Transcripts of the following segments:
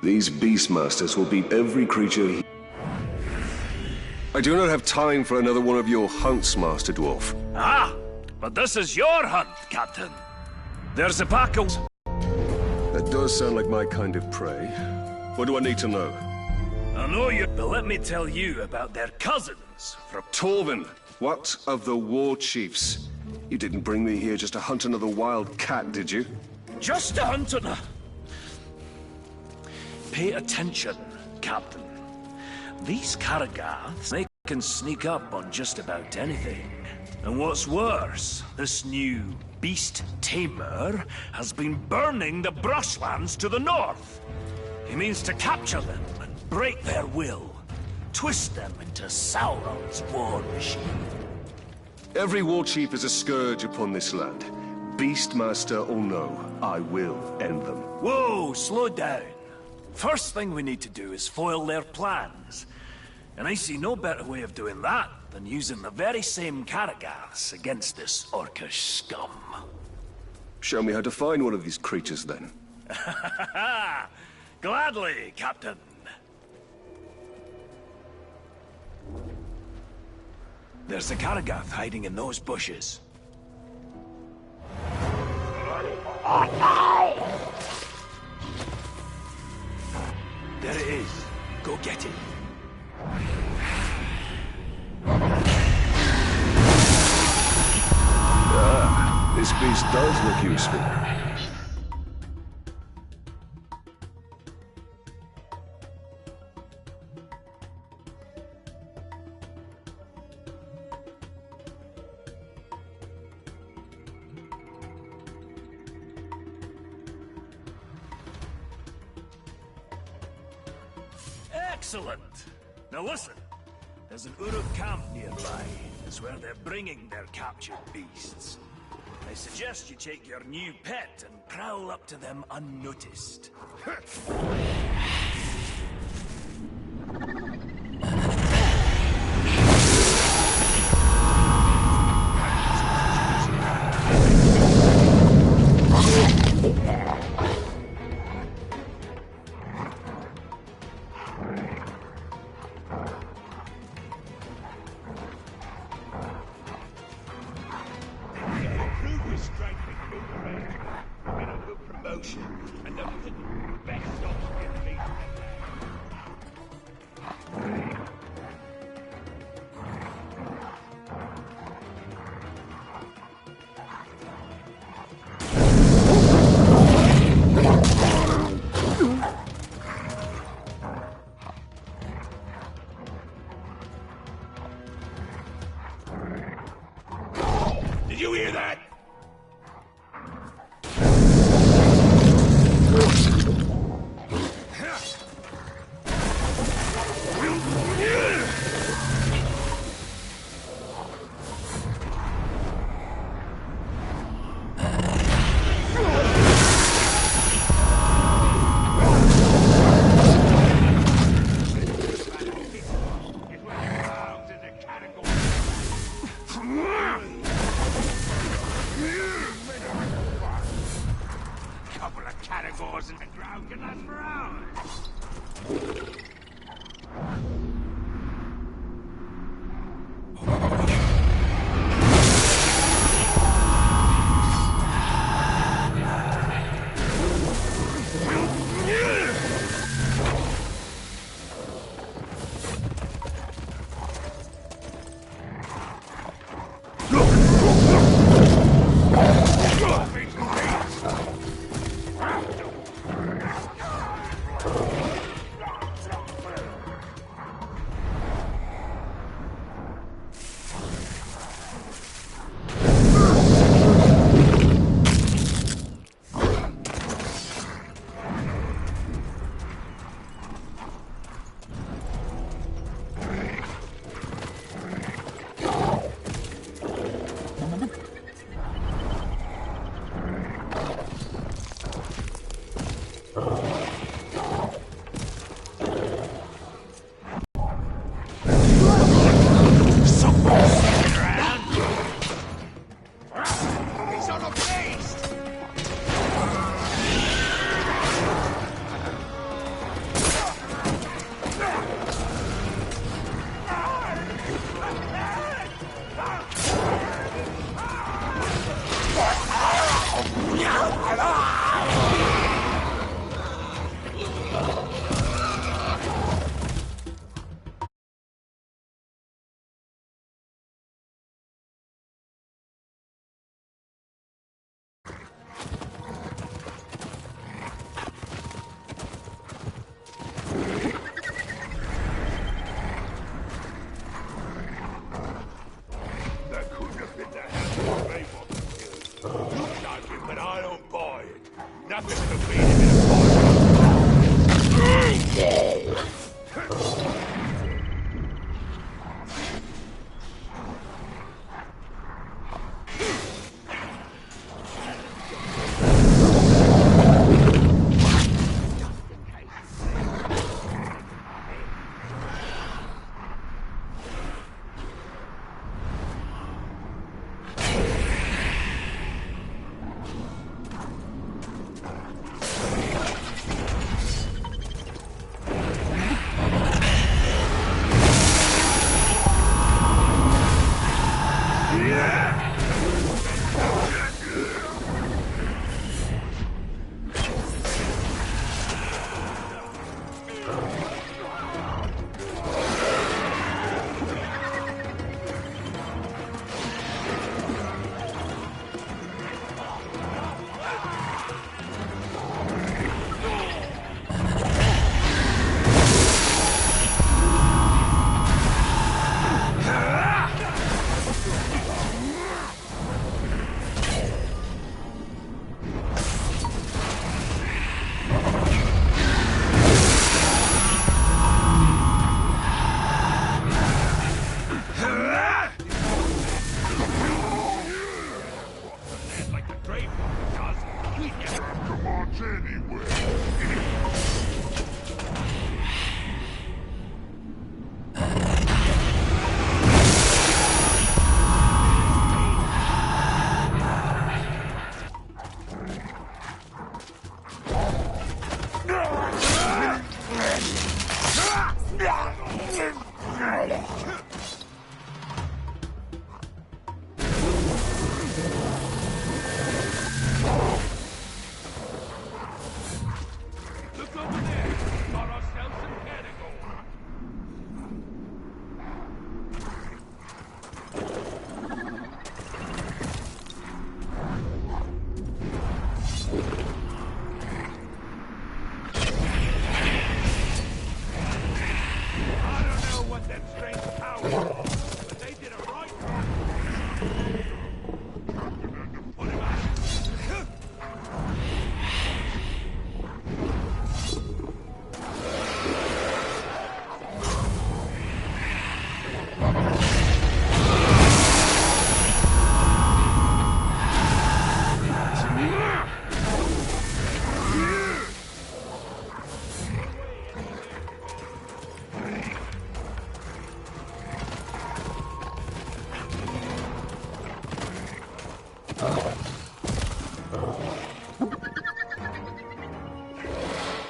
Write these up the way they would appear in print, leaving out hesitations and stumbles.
These beastmasters will beat every creature. I do not have time for another one of your hunts, Master Dwarf. Ah, but this is your hunt, Captain. There's a pack of... That does sound like my kind of prey. What do I need to know? I know you, but let me tell you about their cousins from... Torvin, what of the war chiefs? You didn't bring me here just to hunt another wild cat, did you? Just to hunt another... Pay attention, Captain. These Karagaths, they can sneak up on just about anything. And what's worse, this new beast tamer has been burning the brushlands to the north. He means to capture them and break their will, twist them into Sauron's war machine. Every war chief is a scourge upon this land. Beastmaster or no, I will end them. Whoa, slow down. First thing we need to do is foil their plans. And I see no better way of doing that than using the very same Karagaths against this orcish scum. Show me how to find one of these creatures, then. Gladly, Captain. There's a Karagath hiding in those bushes. There it is. Go get it. Ah, this beast does look useful. Excellent! Now listen, there's an Uruk camp nearby. It's where they're bringing their captured beasts. I suggest you take your new pet and prowl up to them unnoticed. Did you hear that?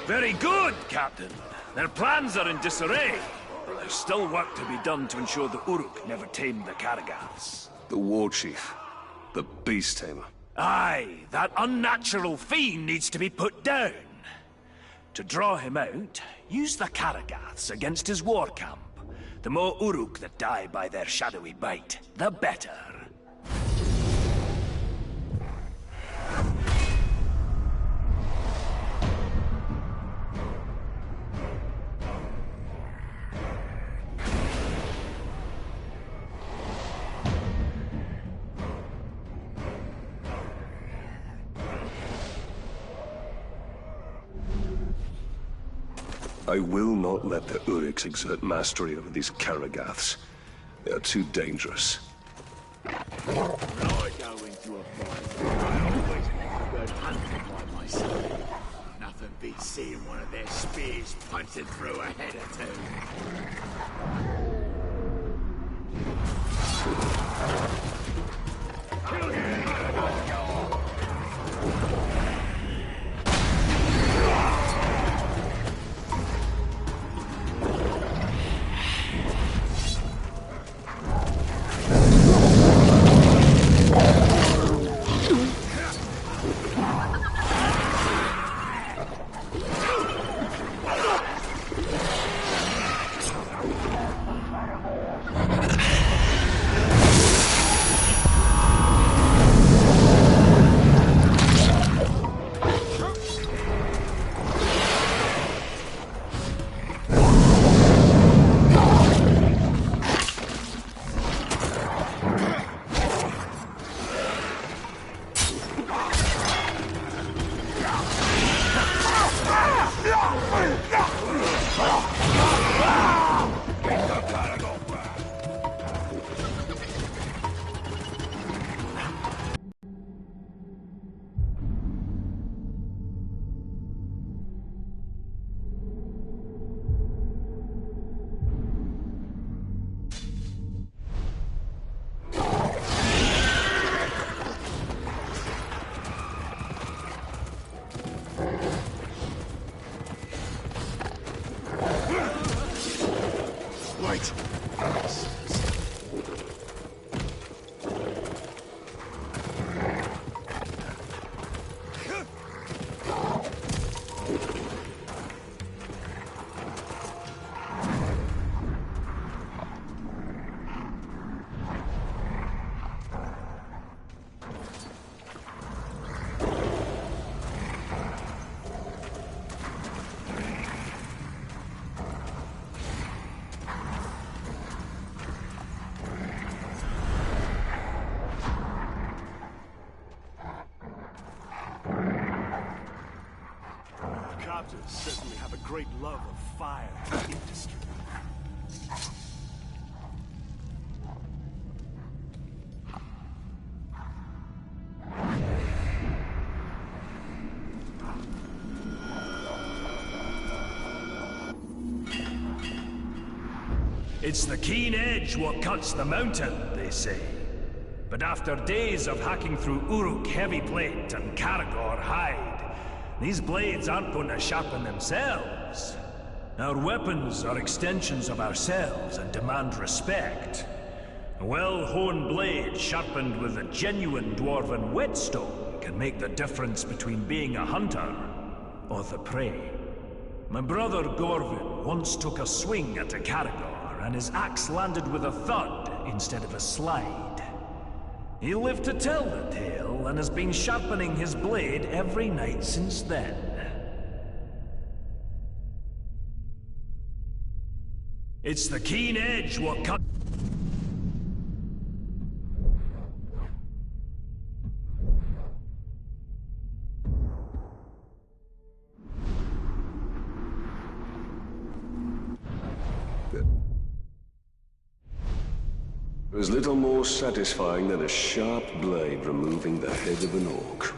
Very good, Captain. Their plans are in disarray. But there's still work to be done to ensure the Uruk never tamed the Karagaths. The war chief. The beast tamer. Aye, that unnatural fiend needs to be put down. To draw him out, use the Karagaths against his war camp. The more Uruk that die by their shadowy bite, the better. I will not let the Uruks exert mastery over these Karagaths. They are too dangerous. When I go into a fight, I always preferred hunting by myself. Nothing beats seeing one of their spears punching through a head or two. masters certainly have a great love of fire and industry. It's the keen edge what cuts the mountain, they say. But after days of hacking through Uruk heavy plate and Karagor hide, these blades aren't going to sharpen themselves. Our weapons are extensions of ourselves and demand respect. A well-honed blade sharpened with a genuine dwarven whetstone can make the difference between being a hunter or the prey. My brother Gorvin once took a swing at a Karagor, and his axe landed with a thud instead of a slide. He lived to tell the tale and has been sharpening his blade every night since then. It's the keen edge what cut... There's little more satisfying than a sharp blade removing the head of an orc.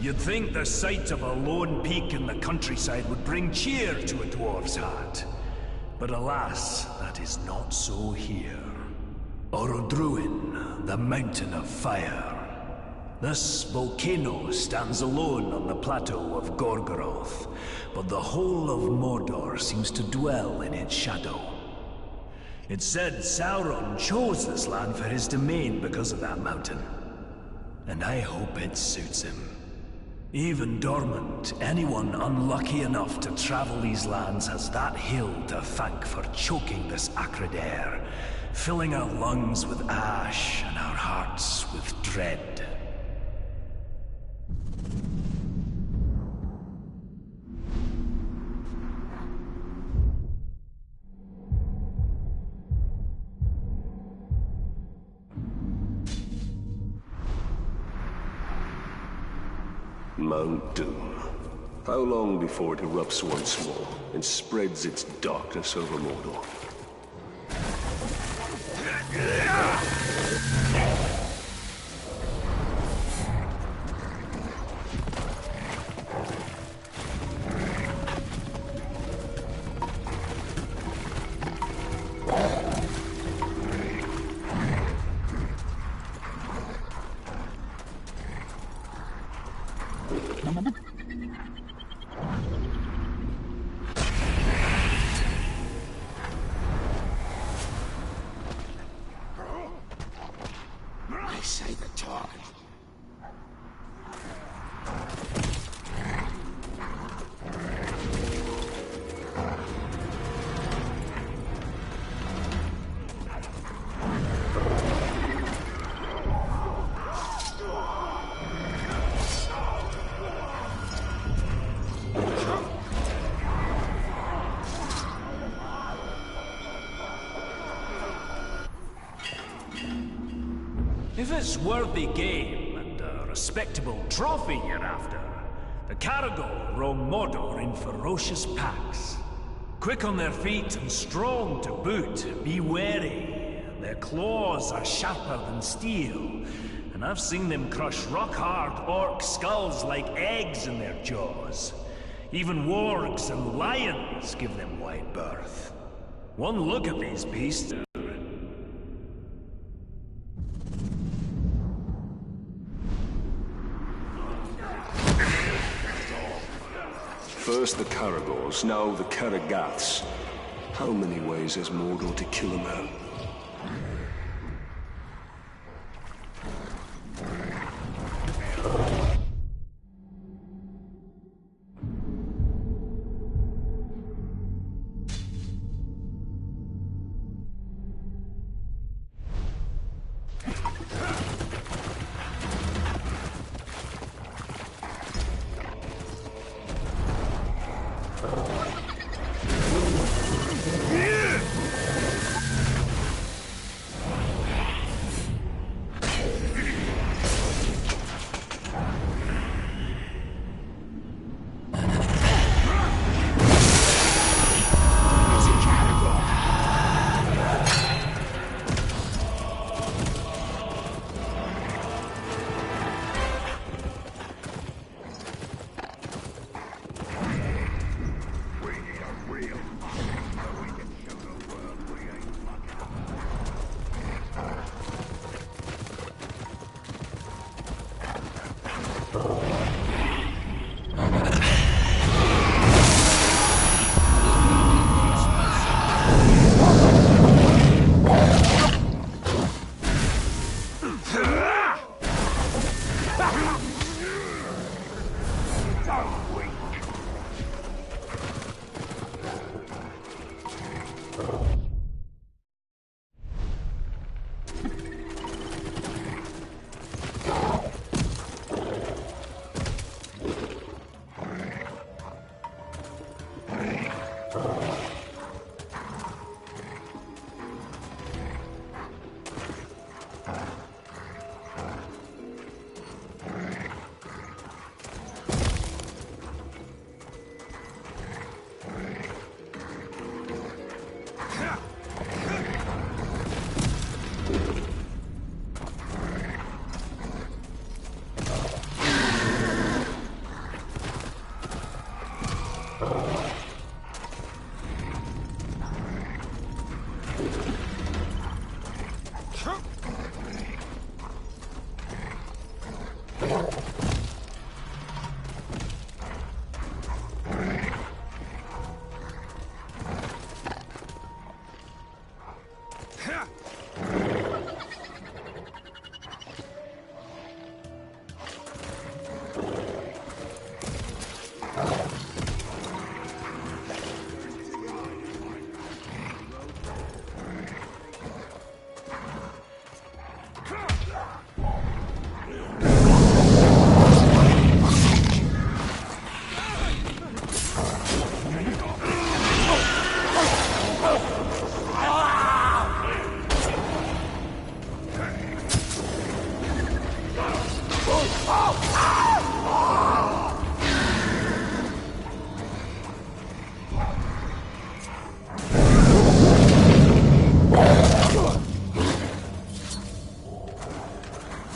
You'd think the sight of a lone peak in the countryside would bring cheer to a dwarf's heart. But alas, that is not so here. Orodruin, the mountain of fire. This volcano stands alone on the plateau of Gorgoroth, but the whole of Mordor seems to dwell in its shadow. It's said Sauron chose this land for his domain because of that mountain. And I hope it suits him. Even dormant, anyone unlucky enough to travel these lands has that hill to thank for choking this acrid air, filling our lungs with ash and our hearts with dread. Mount Doom. How long before it erupts once more and spreads its darkness over Mordor? If it's worthy game and a respectable trophy you're after, the Caragor roam Mordor in ferocious packs. Quick on their feet and strong to boot, be wary. Their claws are sharper than steel, and I've seen them crush rock-hard orc skulls like eggs in their jaws. Even wargs and lions give them wide berth. One look at these beasts. First the Caragors, now the Caragaths. How many ways has Mordor to kill a man?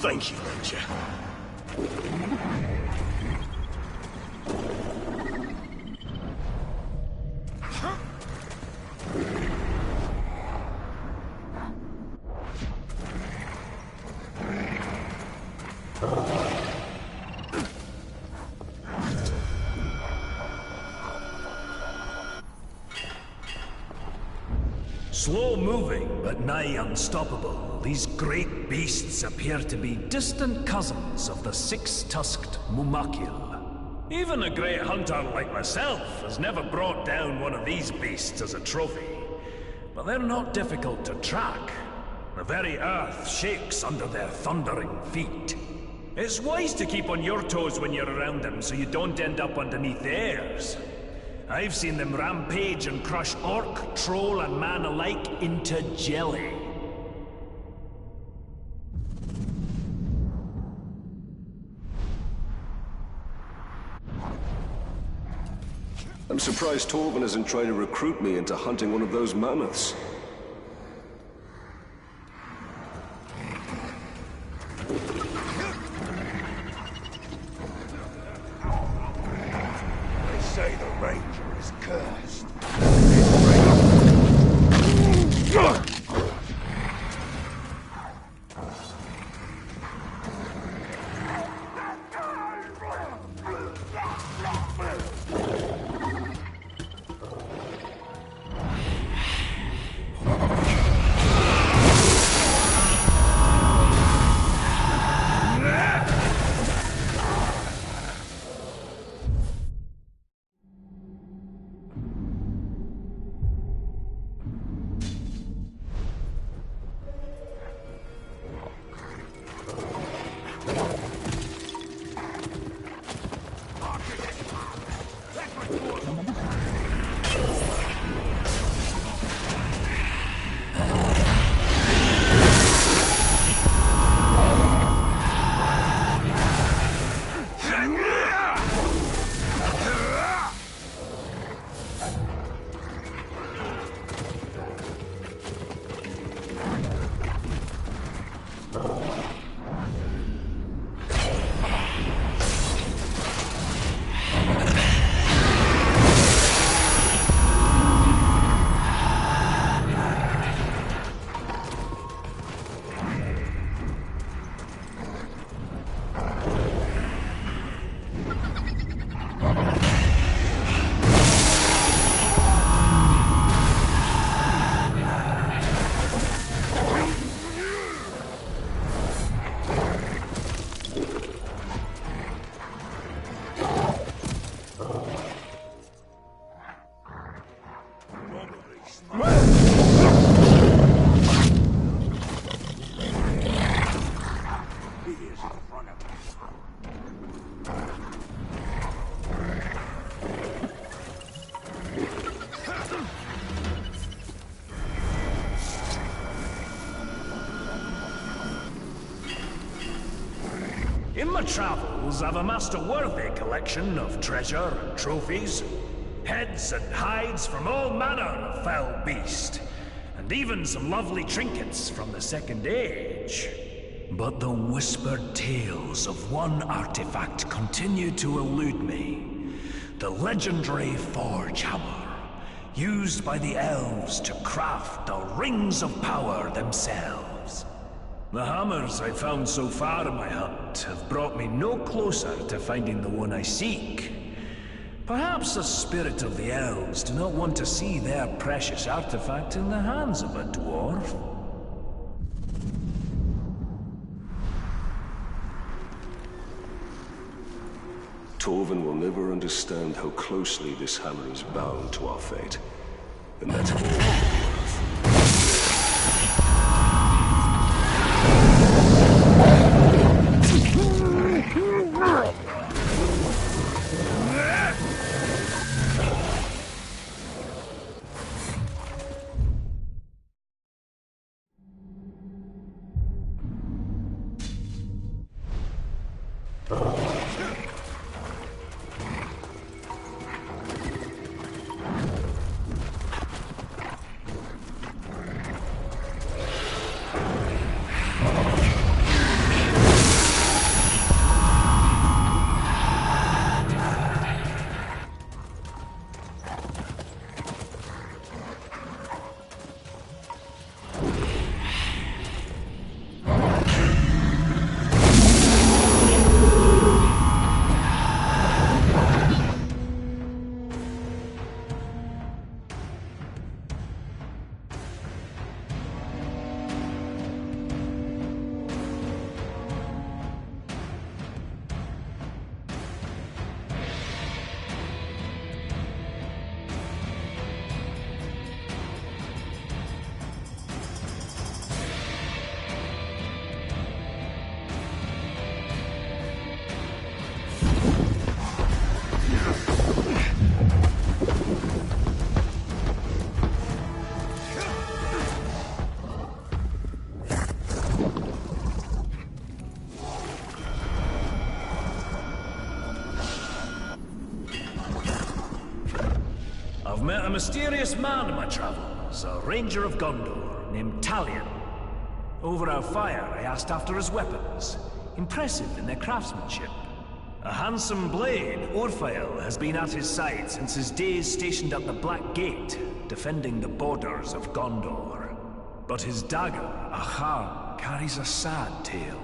Thank you, Ranger. Slow moving, but nigh unstoppable, these great beasts appear to be distant cousins of the six-tusked Mumakil. Even a great hunter like myself has never brought down one of these beasts as a trophy. But they're not difficult to track. The very earth shakes under their thundering feet. It's wise to keep on your toes when you're around them so you don't end up underneath theirs. I've seen them rampage and crush orc, troll, and man alike into jelly. I'm surprised Torvin isn't trying to recruit me into hunting one of those mammoths. They say the ranger is cursed. In my travels, I've amassed a worthy collection of treasure and trophies, heads and hides from all manner of foul beast, and even some lovely trinkets from the Second Age. But the whispered tales of one artifact continue to elude me. The legendary Forge Hammer, used by the elves to craft the Rings of Power themselves. The hammers I've found so far in my hunt have brought me no closer to finding the one I seek. Perhaps the spirit of the elves do not want to see their precious artifact in the hands of a dwarf. Torvin will never understand how closely this hammer is bound to our fate. And that's all. mysterious man in my travels, a ranger of Gondor named Talion. Over our fire, I asked after his weapons. Impressive in their craftsmanship. A handsome blade, Orphael, has been at his side since his days stationed at the Black Gate, defending the borders of Gondor. But his dagger, Ahar, carries a sad tale.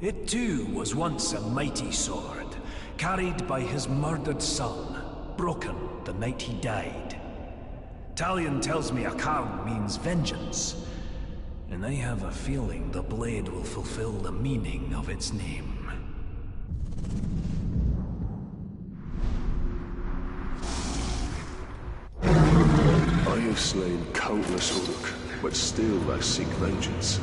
It too was once a mighty sword, carried by his murdered son, broken the night he died. Talion tells me Akar means vengeance, and I have a feeling the blade will fulfill the meaning of its name. I have slain countless Uruk, but still I seek vengeance.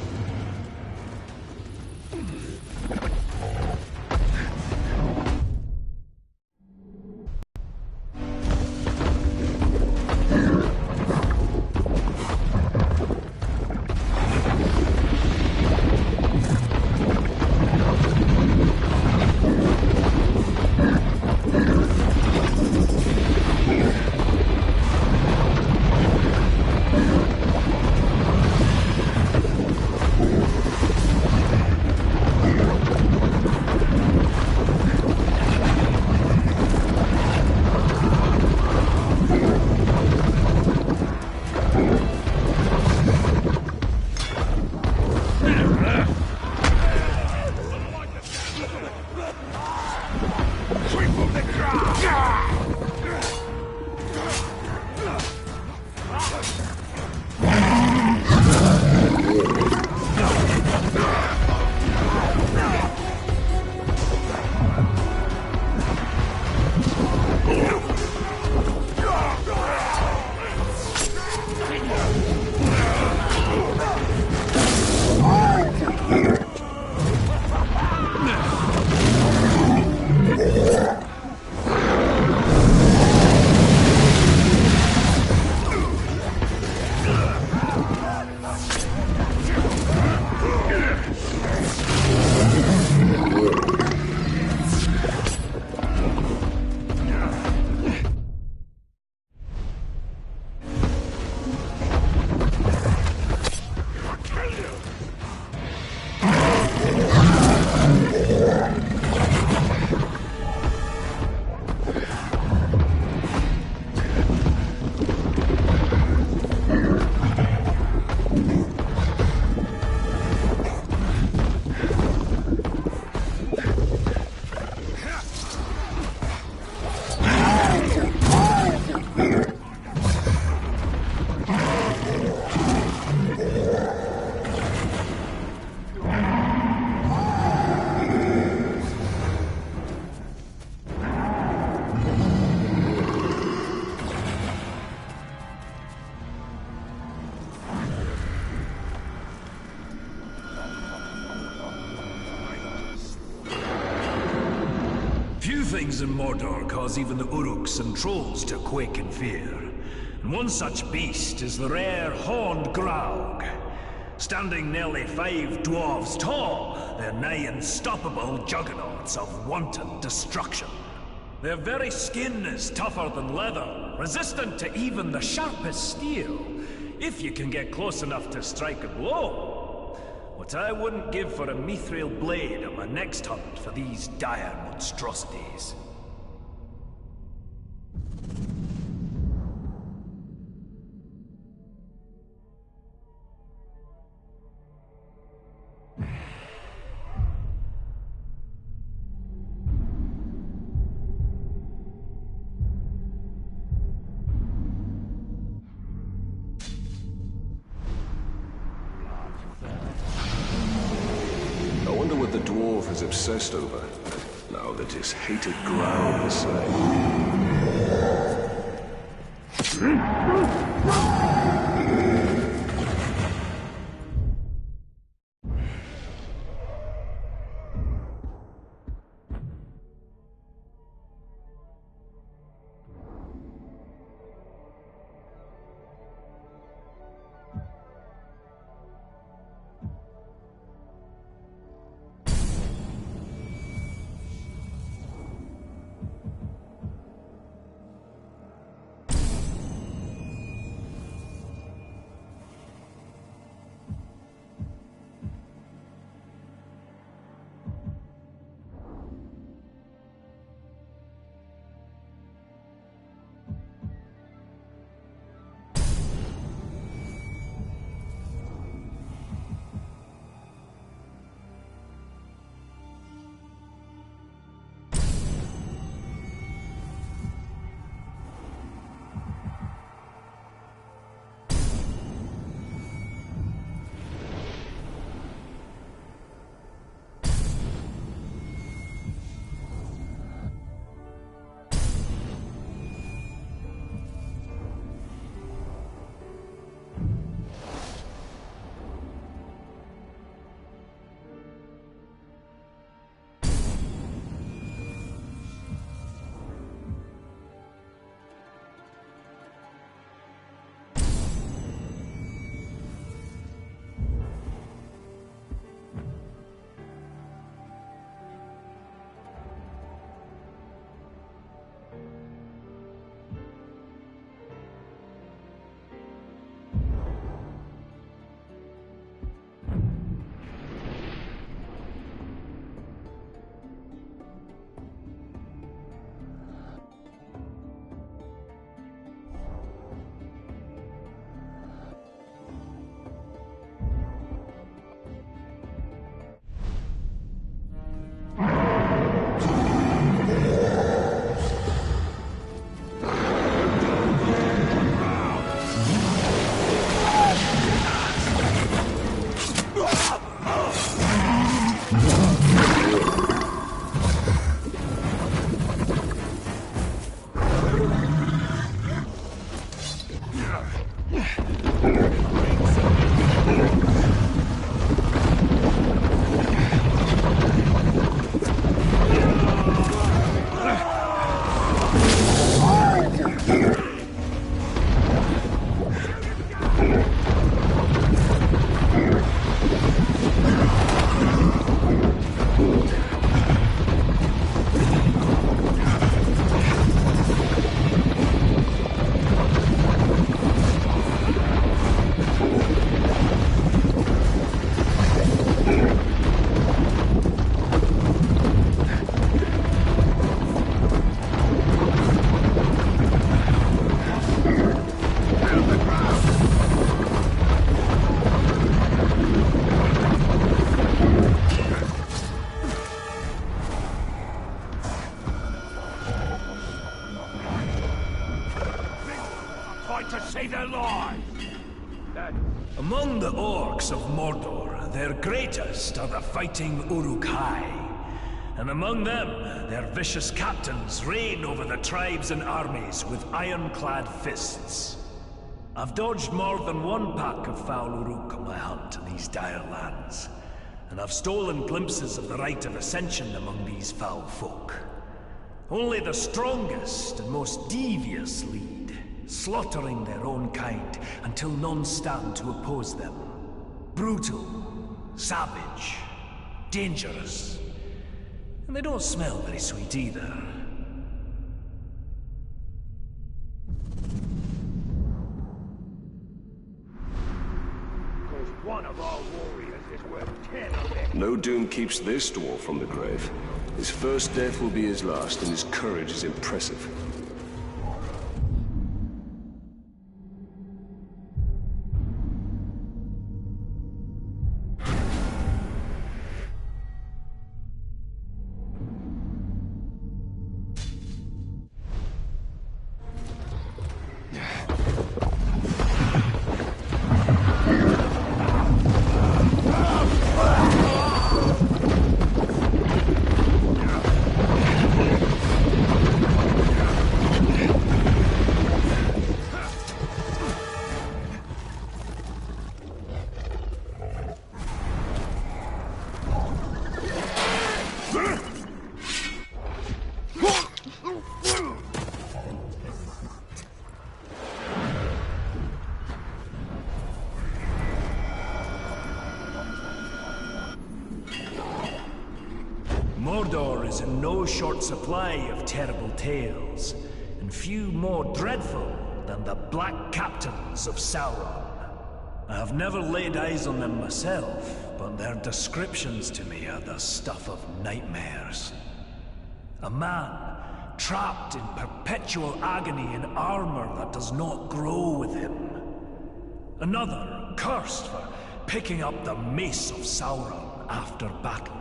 Things in Mordor cause even the Uruks and trolls to quake in fear. And one such beast is the rare horned Graug. Standing nearly 5 dwarves tall, they're nigh unstoppable juggernauts of wanton destruction. Their very skin is tougher than leather, resistant to even the sharpest steel, if you can get close enough to strike a blow. What I wouldn't give for a mithril blade on my next hunt for these dire monstrosities. Is obsessed over, now that his hated ground is slain. Among the orcs of Mordor, their greatest are the fighting Uruk-hai. And among them, their vicious captains reign over the tribes and armies with ironclad fists. I've dodged more than one pack of foul Uruk on my hunt to these dire lands, and I've stolen glimpses of the rite of ascension among these foul folk. Only the strongest and most devious lead, slaughtering their own kind until none stand to oppose them. Brutal, savage, dangerous. And they don't smell very sweet either. Because one of our warriors is worth 10 of them. No doom keeps this dwarf from the grave. His first death will be his last, and his courage is impressive. Mordor is in no short supply of terrible tales, and few more dreadful than the Black Captains of Sauron. I have never laid eyes on them myself, but their descriptions to me are the stuff of nightmares. A man trapped in perpetual agony in armor that does not grow with him. Another cursed for picking up the mace of Sauron after battle.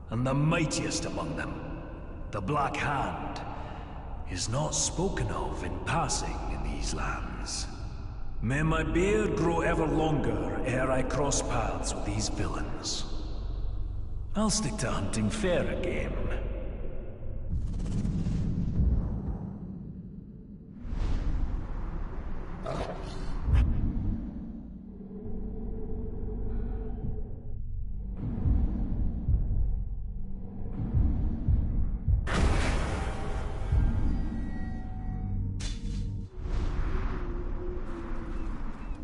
And the mightiest among them, the Black Hand, is not spoken of in passing in these lands. May my beard grow ever longer ere I cross paths with these villains. I'll stick to hunting fairer game.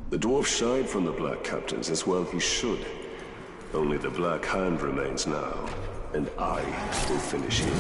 The dwarf shied from the Black Captains, as well he should. Only the Black Hand remains now, and I will finish him.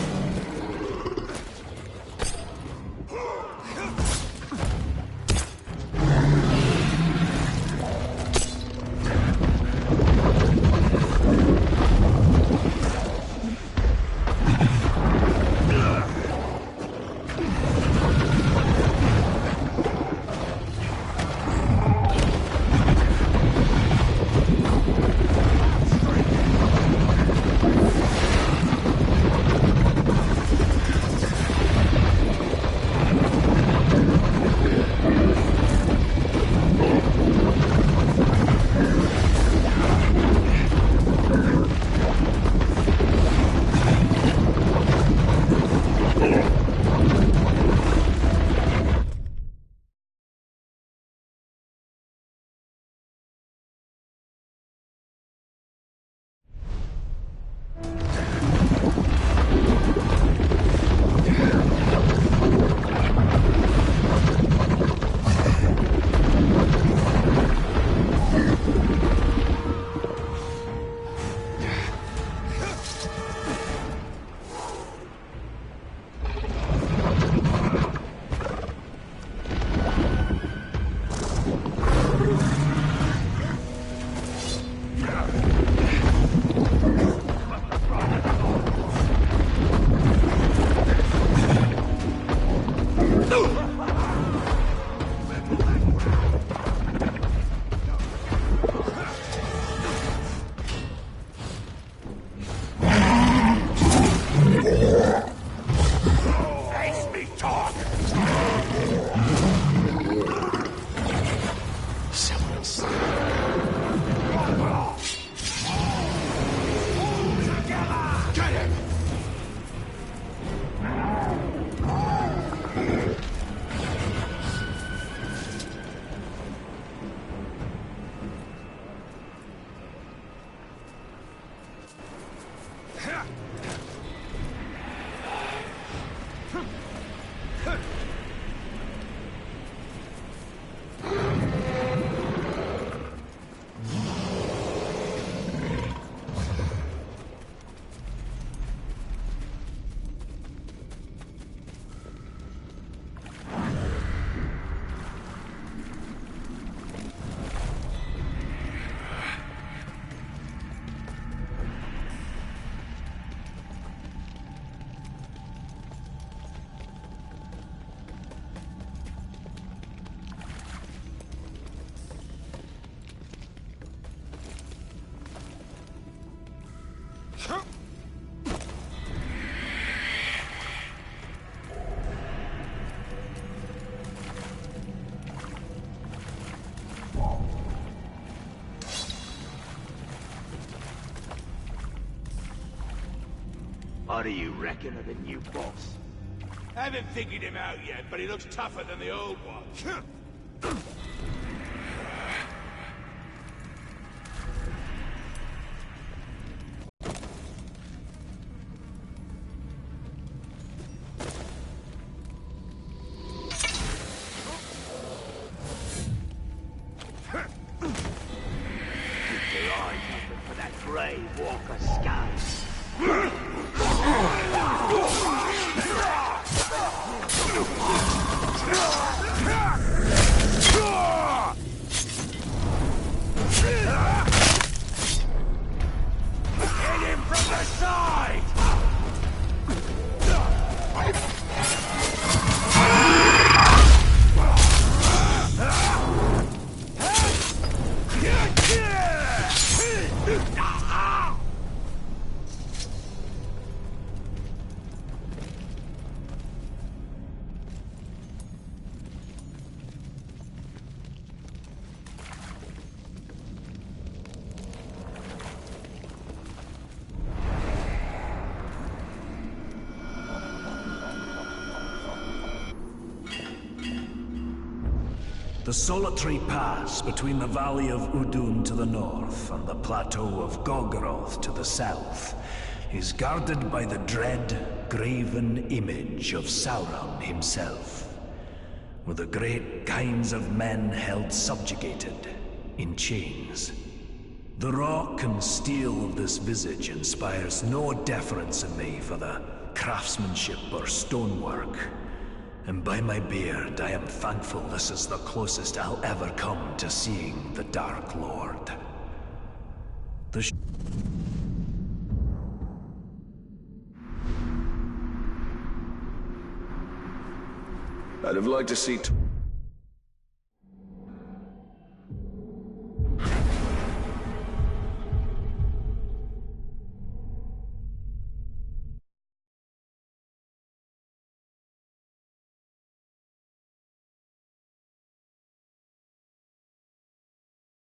What do you reckon of the new boss? Haven't figured him out yet, but he looks tougher than the old one. Keep your eyes open for that grey walker scout. Hit him from the side! The solitary pass between the valley of Udun to the north and the plateau of Gogoroth to the south is guarded by the dread, graven image of Sauron himself, with the great kinds of men held subjugated in chains. The rock and steel of this visage inspires no deference in me for the craftsmanship or stonework. And by my beard, I am thankful this is the closest I'll ever come to seeing the Dark Lord. I'd have liked to see